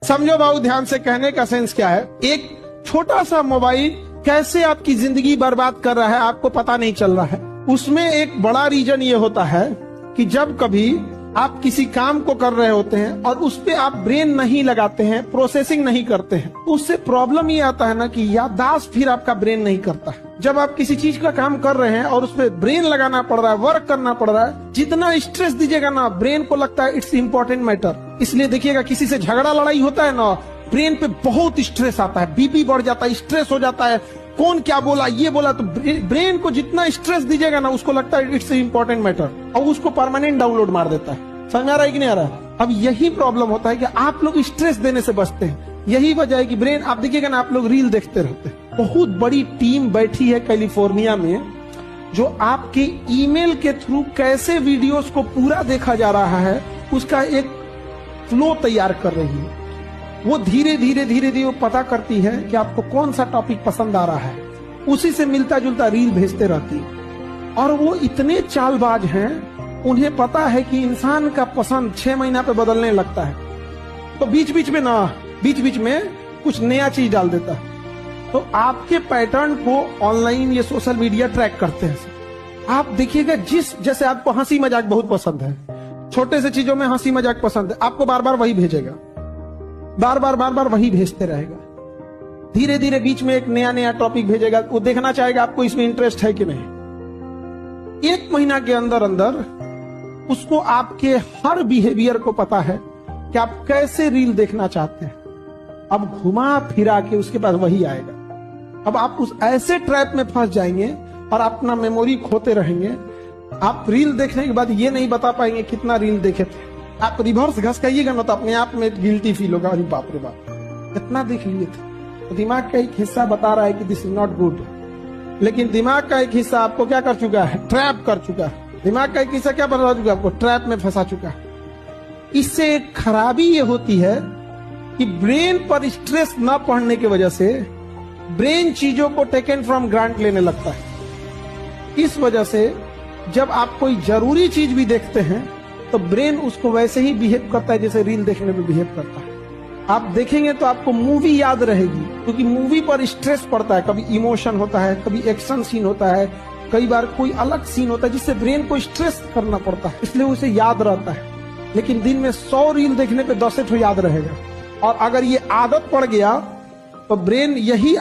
समझो बाबू ध्यान से, कहने का सेंस क्या है, एक छोटा सा मोबाइल कैसे आपकी जिंदगी बर्बाद कर रहा है आपको पता नहीं चल रहा है। उसमें एक बड़ा रीजन ये होता है कि जब कभी आप किसी काम को कर रहे होते हैं और उस पे आप ब्रेन नहीं लगाते हैं, प्रोसेसिंग नहीं करते हैं, तो उससे प्रॉब्लम ये आता है ना कि याददाश्त फिर आपका ब्रेन नहीं करता है। जब आप किसी चीज का काम कर रहे हैं और उस पे ब्रेन लगाना पड़ रहा है, वर्क करना पड़ रहा है, जितना स्ट्रेस दीजिएगा ना ब्रेन को लगता है इट्स इम्पोर्टेंट मैटर। इसलिए देखिएगा किसी से झगड़ा लड़ाई होता है ना, ब्रेन पे बहुत स्ट्रेस आता है, बीपी बढ़ जाता है, स्ट्रेस हो जाता है, कौन क्या बोला ये बोला, तो ब्रेन को जितना स्ट्रेस दीजिएगा ना उसको लगता है इट्स इम्पोर्टेंट मैटर और उसको परमानेंट डाउनलोड मार देता है। समझ में आ रहा है कि नहीं आ रहा? अब यही प्रॉब्लम होता है कि आप लोग स्ट्रेस देने से बचते हैं। यही वजह है कि ब्रेन, आप देखिएगा ना, आप लोग रील देखते रहते हैं। बहुत बड़ी टीम बैठी है कैलिफोर्निया में जो आपके ईमेल के थ्रू कैसे वीडियोस को पूरा देखा जा रहा है उसका एक फ्लो तैयार कर रही है। वो धीरे धीरे वो पता करती है कि आपको कौन सा टॉपिक पसंद आ रहा है, उसी से मिलता जुलता रील भेजते रहती है। और वो इतने चालबाज हैं, उन्हें पता है कि इंसान का पसंद 6 महीना पे बदलने लगता है, तो बीच बीच में कुछ नया चीज डाल देता है। तो आपके पैटर्न को ऑनलाइन ये सोशल मीडिया ट्रैक करते हैं। आप देखिएगा, जैसे आपको हंसी मजाक बहुत पसंद है, छोटे से चीजों में हंसी मजाक पसंद है, आपको बार बार वही भेजेगा, बार बार वही भेजते रहेगा। धीरे धीरे बीच में एक नया टॉपिक भेजेगा, वो देखना चाहेगा आपको इसमें इंटरेस्ट है कि नहीं। 1 महीना के अंदर उसको आपके हर बिहेवियर को पता है कि आप कैसे रील देखना चाहते हैं। अब घुमा फिरा के उसके पास वही आएगा। अब आप उस ऐसे ट्रैप में फंस जाएंगे और अपना मेमोरी खोते रहेंगे। आप रील देखने के बाद ये नहीं बता पाएंगे कितना रील देखे थे। आप रिवर्स घसकाइएगा ना तो अपने आप में गिल्टी फील होगा, अरे बाप रे बाप कितना देख लिए थे। तो दिमाग का एक हिस्सा बता रहा है कि दिस इज नॉट गुड, लेकिन दिमाग का एक हिस्सा आपको क्या कर चुका है, ट्रैप कर चुका है। दिमाग का एक हिस्सा क्या बता चुका है, आपको ट्रैप में फंसा चुका है। इससे एक खराबी ये होती है कि ब्रेन पर स्ट्रेस न पड़ने की वजह से ब्रेन चीजों को टेकन फ्रॉम ग्रांट लेने लगता है। इस वजह से जब आप कोई जरूरी चीज भी देखते हैं तो ब्रेन उसको वैसे ही बिहेव करता है जैसे रील देखने में बिहेव करता है। आप देखेंगे तो आपको मूवी याद रहेगी, क्योंकि मूवी पर स्ट्रेस पड़ता है। कभी इमोशन होता है, कभी एक्शन सीन होता है, कई बार कोई अलग सीन होता है जिससे ब्रेन को स्ट्रेस करना पड़ता है, इसलिए उसे याद रहता है। लेकिन दिन में 100 रील देखने पे 10 याद रहेगा। और अगर ये आदत पड़ गया तो ब्रेन यही